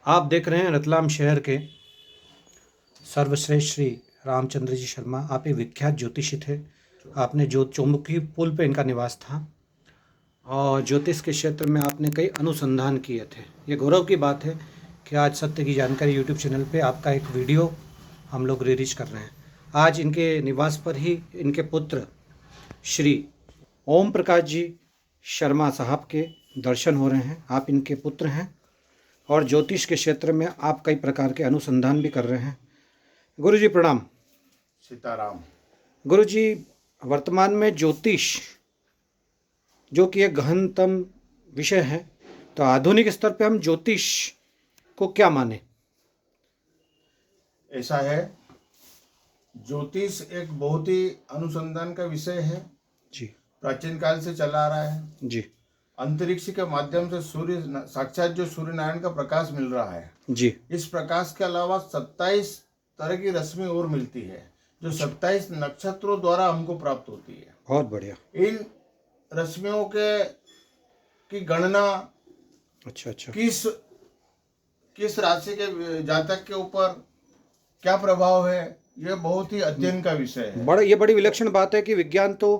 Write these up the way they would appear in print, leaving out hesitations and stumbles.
आप देख रहे हैं रतलाम शहर के सर्वश्रेष्ठ श्री रामचंद्र जी शर्मा। आप एक विख्यात ज्योतिषी थे। आपने जो चौमुखी पुल पे इनका निवास था और ज्योतिष के क्षेत्र में आपने कई अनुसंधान किए थे। ये गौरव की बात है कि आज सत्य की जानकारी यूट्यूब चैनल पे आपका एक वीडियो हम लोग रिलीज कर रहे हैं। आज इनके निवास पर ही इनके पुत्र श्री ओम प्रकाश जी शर्मा साहब के दर्शन हो रहे हैं। आप इनके पुत्र हैं और ज्योतिष के क्षेत्र में आप कई प्रकार के अनुसंधान भी कर रहे हैं। गुरु जी प्रणाम। सीताराम। गुरु जी, वर्तमान में ज्योतिष जो कि एक गहनतम विषय है, तो आधुनिक स्तर पे हम ज्योतिष को क्या माने? ऐसा है, ज्योतिष एक बहुत ही अनुसंधान का विषय है जी प्राचीन काल से चला आ रहा है जी अंतरिक्ष के माध्यम से सूर्य साक्षात जो सूर्य नारायण का प्रकाश मिल रहा है जी इस प्रकाश के अलावा 27 तरह की रश्मि और मिलती है जो 27 नक्षत्रों द्वारा हमको प्राप्त होती है। बहुत बढ़िया। इन रश्मियों के की गणना अच्छा अच्छा। किस राशि के जातक के ऊपर क्या प्रभाव है, यह बहुत ही अध्ययन का विषय है। ये बड़ी विलक्षण बात है कि विज्ञान तो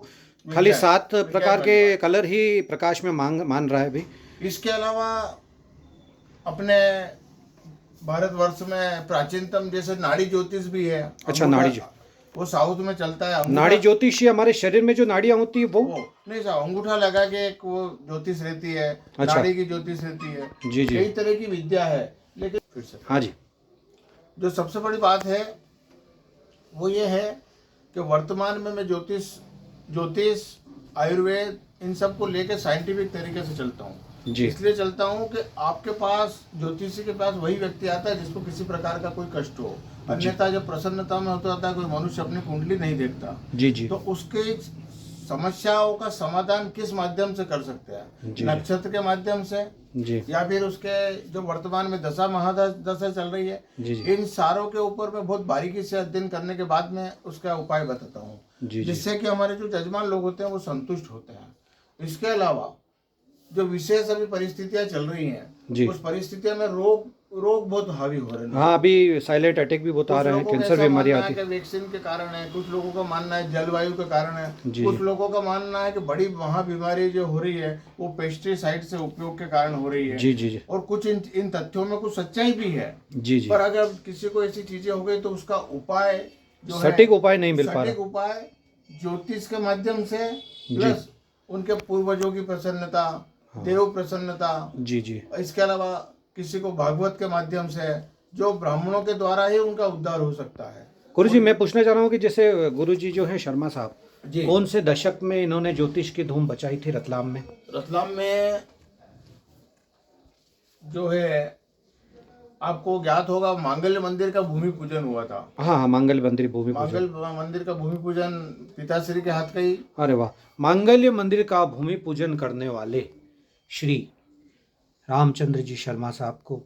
खाली 7 प्रकार के कलर ही प्रकाश में मान रहा है अभी। इसके अलावा अपने भारतवर्ष में प्राचीनतम जैसे नाड़ी ज्योतिष भी है। अच्छा, नाड़ी वो साउथ में चलता है। नाड़ी ज्योतिषी हमारे शरीर में जो नाड़ियां होती है वो नहीं साहब, अंगूठा लगा के एक वो ज्योतिष रहती है। अच्छा। नाड़ी की ज्योतिष रहती है। जी जी। कई तरह की विद्या है, लेकिन फिर से हाँ जी, जो सबसे बड़ी बात है वो ये है कि वर्तमान में मैं ज्योतिष आयुर्वेद इन सब को लेकर साइंटिफिक तरीके से चलता हूँ। जी। इसलिए चलता हूँ कि आपके पास ज्योतिषी के पास वही व्यक्ति आता है जिसको किसी प्रकार का कोई कष्ट हो। अन्यथा जब प्रसन्नता में होता है, कोई मनुष्य अपनी कुंडली नहीं देखता जी जी, तो उसके समस्याओं का समाधान किस माध्यम से कर सकते हैं? नक्षत्र के माध्यम से जी या फिर उसके जो वर्तमान में दशा महादशा चल रही है। जी जी। इन सारों के ऊपर मैं बहुत बारीकी से अध्ययन करने के बाद में उसका उपाय बताता हूँ, जिससे कि हमारे जो जजमान लोग होते हैं वो संतुष्ट होते हैं। इसके अलावा जो विशेष अभी परिस्थितियां चल रही हैं उस परिस्थितियों में रोग बहुत हावी हो रहे हैं। हाँ, अभी साइलेंट अटैक भी बहुत आ रहे हैं, कैंसर बीमारी आती है। वैक्सीन के कारण है, कुछ लोगों का मानना है जलवायु के कारण है, कुछ लोगों का मानना है कि बड़ी महाबीमारी जो हो रही है वो पेस्टिसाइड से उपयोग के कारण हो रही है। जी जी जी। और कुछ इन तथ्यों में कुछ सच्चाई भी है। जी जी। पर अगर किसी को ऐसी चीजें हो गई तो उसका उपाय जो सटीक उपाय नहीं मिल पा रहा। सटीक उपाय ज्योतिष के माध्यम से, प्लस उनके पूर्वजों की प्रसन्नता, देव प्रसन्नता। जी जी। इसके अलावा किसी को भागवत के माध्यम से, जो ब्राह्मणों के द्वारा ही उनका उद्धार हो सकता है। गुरु जी, मैं पूछना चाह रहा हूँ कि जैसे गुरु जी जो है शर्मा साहब, कौन से दशक में इन्होंने ज्योतिष की धूम मचाई थी रतलाम में? रतलाम में जो है आपको ज्ञात होगा, मांगल्य मंदिर का भूमि पूजन हुआ था। हाँ हाँ, मांगल्य मंदिर भूमि पूजन। मांगल्य मंदिर का भूमि पूजन पिताश्री के हाथ का ही। अरे वाह। मांगल्य मंदिर का भूमि पूजन करने वाले श्री रामचंद्र जी शर्मा साहब को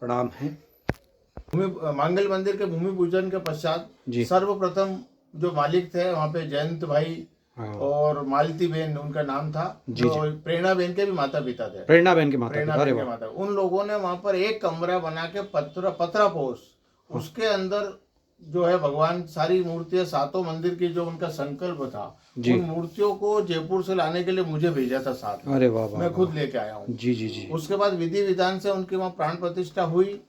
प्रणाम है। मांगल्य मंदिर के भूमि पूजन के पश्चात सर्वप्रथम जो मालिक थे वहाँ पे जयंत भाई और मालती बहन उनका नाम था, जो प्रेरणा बहन के भी माता पिता थे। प्रेरणा बहन के माता। उन लोगों ने वहाँ पर एक कमरा बना के पतरापोस, उसके अंदर जो है भगवान सारी मूर्तियां, 7 मंदिर की जो उनका संकल्प था, उन मूर्तियों को जयपुर से लाने के लिए मुझे भेजा था साथ। अरे वाह, मैं खुद लेके आया हूँ। जी जी जी। उसके बाद विधि विधान से उनकी वहाँ प्राण प्रतिष्ठा हुई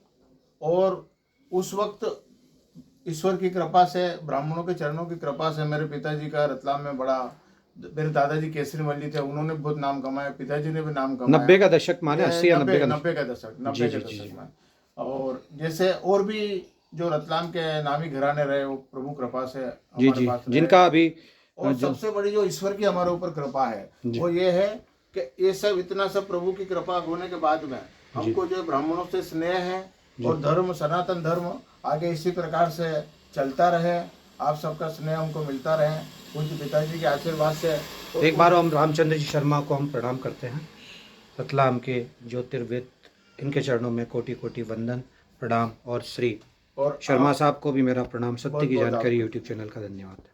और उस वक्त ईश्वर की कृपा से, ब्राह्मणों के चरणों की कृपा से, मेरे पिताजी का रतलाम में बड़ा, मेरे दादाजी केसरी मल्ली थे, उन्होंने बहुत नाम कमाया, पिताजी ने भी नाम कमाया। 90 का दशक माने 80 या 90 का दशक में। और जैसे और भी जो रतलाम के नामी घराने रहे वो प्रभु कृपा से हमारे पास रहे। जिनका अभी और सबसे बड़ी जो ईश्वर की हमारे ऊपर कृपा है वो ये है कि ये सब इतना सब प्रभु की कृपा होने के बाद में हमको जो ब्राह्मणों से स्नेह है और धर्म, सनातन धर्म आगे इसी प्रकार से चलता रहे। आप सबका स्नेह हमको मिलता रहे पूज्य पिताजी के आशीर्वाद से। एक बार हम रामचंद्र जी शर्मा को हम प्रणाम करते हैं। रतलाम के ज्योतिर्विद, इनके चरणों में कोटि कोटि वंदन प्रणाम। और श्री और शर्मा साहब को भी मेरा प्रणाम। सत्य की जानकारी यूट्यूब चैनल का धन्यवाद।